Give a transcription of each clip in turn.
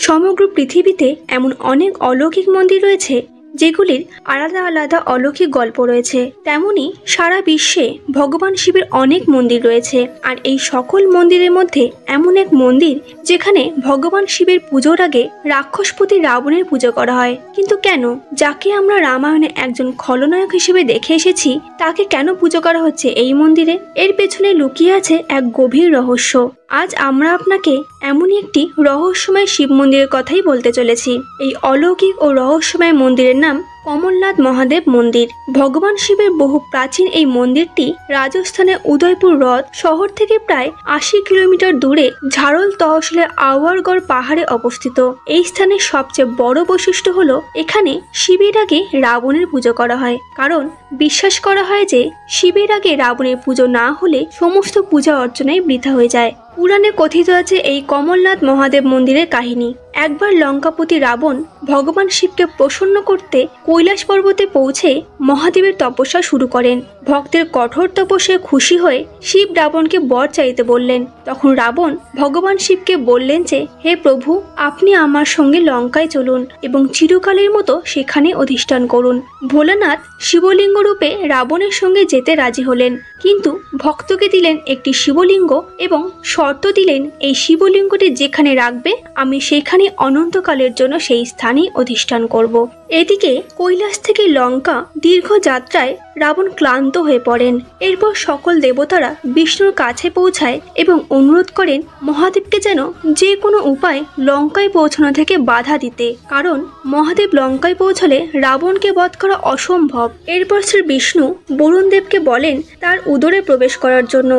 সমগ্র পৃথিবীতে এমন অনেক অলৌকিক মন্দির রয়েছে যেগুলির আলাদা আলাদা অলৌকিক গল্প রয়েছে। তেমনি সারা বিশ্বে ভগবান শিবের অনেক মন্দির রয়েছে। আর এই সকল মন্দিরের মধ্যে এমন এক মন্দির যেখানে ভগবান শিবের পুজোর আগে রাক্ষসপতি রাবণের পুজো করা হয়। কিন্তু কেন? যাকে আমরা রামায়ণে একজন খলনায়ক হিসেবে দেখে এসেছি তাকে কেন পুজো করা হচ্ছে এই মন্দিরে? এর পেছনে লুকিয়ে আছে এক গভীর রহস্য। আজ আমরা আপনাকে এমনই একটি রহস্যময় শিব মন্দিরের কথাই বলতে চলেছি। এই অলৌকিক ও রহস্যময় মন্দিরের নাম কমলনাথ মহাদেব মন্দির। ভগবান শিবের বহু প্রাচীন এই মন্দিরটি রাজস্থানের উদয়পুর হ্রদ শহর থেকে প্রায় ৮০ কিলোমিটার দূরে ঝাড়ল তহসিলের আওয়ারগড় পাহাড়ে অবস্থিত। এই স্থানের সবচেয়ে বড় বৈশিষ্ট্য হলো এখানে শিবের আগে রাবণের পুজো করা হয়। কারণ বিশ্বাস করা হয় যে শিবের আগে রাবণের পুজো না হলে সমস্ত পূজা অর্চনাই বৃথা হয়ে যায়। পুরাণে কথিত আছে এই কমলনাথ মহাদেব মন্দিরের কাহিনী। একবার লঙ্কাপতি রাবণ ভগবান শিবকে প্রসন্ন করতে কৈলাস পর্বতে পৌঁছে মহাদেবের তপস্যা শুরু করেন। ভক্তের কঠোর তপস্যায় খুশি হয়ে শিব রাবণকে বর চাইতে বললেন। তখন রাবণ ভগবান শিবকে বললেন যে, হে প্রভু, আপনি আমার সঙ্গে লঙ্কায় চলুন এবং চিরকালের মতো সেখানে অধিষ্ঠান করুন। ভোলানাথ শিবলিঙ্গ রূপে রাবণের সঙ্গে যেতে রাজি হলেন, কিন্তু ভক্তকে দিলেন একটি শিবলিঙ্গ এবং শর্ত দিলেন এই শিবলিঙ্গটি যেখানে রাখবে আমি সেখানে অনন্তকালের জন্য সেই স্থানেই অধিষ্ঠান করব। এদিকে কৈলাস থেকে লঙ্কা দীর্ঘ যাত্রায় রাবণ ক্লান্ত হয়ে পড়েন। এরপর সকল দেবতারা বিষ্ণুর কাছে পৌঁছায় এবং অনুরোধ করেন মহাদেবকে যেন যে কোনো উপায় লঙ্কায় পৌঁছানো থেকে বাধা দিতে, কারণ মহাদেব লঙ্কায় পৌঁছলে রাবণকে বধ করা অসম্ভব। এরপর শ্রী বিষ্ণু বরুণ দেবকে বলেন তার উদরে প্রবেশ করার জন্য।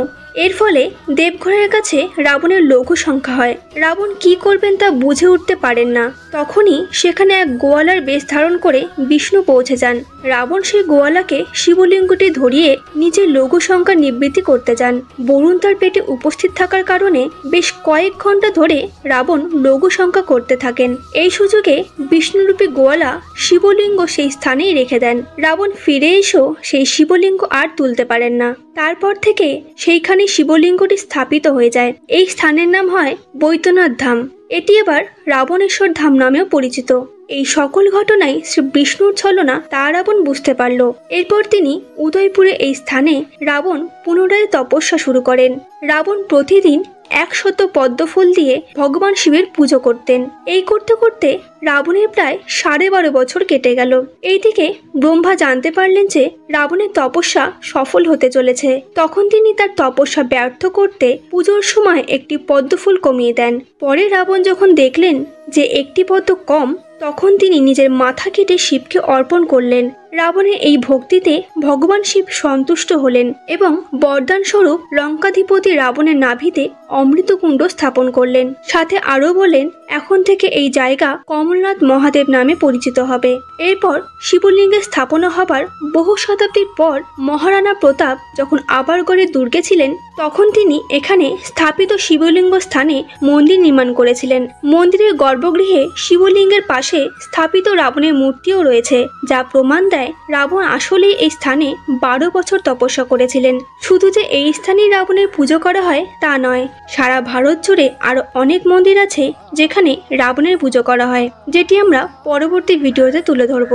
এর ফলে দেবঘরের কাছে রাবণের লঘু সংখ্যা হয়। রাবণ কি করবেন তা বুঝে উঠতে পারেন না। তখনই সেখানে এক গোয়ালার বেশ ধারণ করে বিষ্ণু পৌঁছে যান। রাবণ সেই গোয়ালাকে শিবলিঙ্গটি ধরিয়ে নিজের লঘু সংখ্যা নিবৃত্তি করতে যান। বরুণ তার পেটে উপস্থিত থাকার কারণে বেশ কয়েক ঘন্টা ধরে রাবণ লঘু সংখ্যা করতে থাকেন। এই সুযোগে বিষ্ণুরূপী গোয়ালা শিবলিঙ্গ সেই স্থানেই রেখে দেন। রাবণ ফিরে এসেও সেই শিবলিঙ্গ আর তুলতে পারেন না। তারপর থেকে সেইখানে শিবলিঙ্গটি স্থাপিত হয়ে যায়। এই স্থানের নাম হয় বৈদ্যনাথ ধাম। এটি এবার রাবণেশ্বর ধাম নামেও পরিচিত। এই সকল ঘটনায় শ্রী বিষ্ণুর ছলনা তা রাবণ বুঝতে পারল। এরপর তিনি উদয়পুরে এই স্থানে রাবণ পুনরায় তপস্যা শুরু করেন। রাবণ প্রতিদিন ১০০ পদ্মফুল দিয়ে ভগবান শিবের পুজো করতেন। এই করতে করতে রাবণের প্রায় 12.5 বছর কেটে গেল। এইদিকে ব্রহ্মা জানতে পারলেন যে রাবণের তপস্যা সফল হতে চলেছে। তখন তিনি তার তপস্যা ব্যর্থ করতে পুজোর সময় একটি পদ্মফুল কমিয়ে দেন। পরে রাবণ যখন দেখলেন যে একটি পদ্ম কম, তখন তিনি নিজের মাথা কেটে শিবকে অর্পণ করলেন। রাবণের এই ভক্তিতে ভগবান শিব সন্তুষ্ট হলেন এবং বরদান স্বরূপ লঙ্কাধিপতি রাবণের নাভিতে অমৃতকুণ্ড স্থাপন করলেন। সাথে আরও বলেন এখন থেকে এই জায়গা কমলনাথ মহাদেব নামে পরিচিত হবে। এরপর শিবলিঙ্গের স্থাপনা হবার বহু শতাব্দীর পর মহারানা প্রতাপ যখন আবারগড়ে দুর্গে ছিলেন, তখন তিনি এখানে স্থাপিত শিবলিঙ্গ স্থানে মন্দির নির্মাণ করেছিলেন। মন্দিরের গর্ভগৃহে শিবলিঙ্গের পাশে স্থাপিত রাবণের মূর্তিও রয়েছে, যা প্রমাণ দেয় রাবণ আসলেই এই স্থানে 12 বছর তপস্যা করেছিলেন। শুধু যে এই স্থানেই রাবণের পুজো করা হয় তা নয়, সারা ভারত জুড়ে আরো অনেক মন্দির আছে যেখানে রাবণের পুজো করা হয়, যেটি আমরা পরবর্তী ভিডিওতে তুলে ধরব।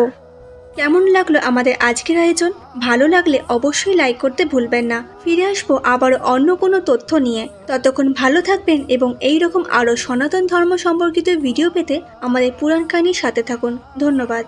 কেমন লাগলো আমাদের আজকের আয়োজন? ভালো লাগলে অবশ্যই লাইক করতে ভুলবেন না। ফিরে আসবো আবারও অন্য কোনো তথ্য নিয়ে। ততক্ষণ ভালো থাকবেন এবং এই রকম আরো সনাতন ধর্ম সম্পর্কিত ভিডিও পেতে আমাদের পুরাণ কাহিনীর সাথে থাকুন। ধন্যবাদ।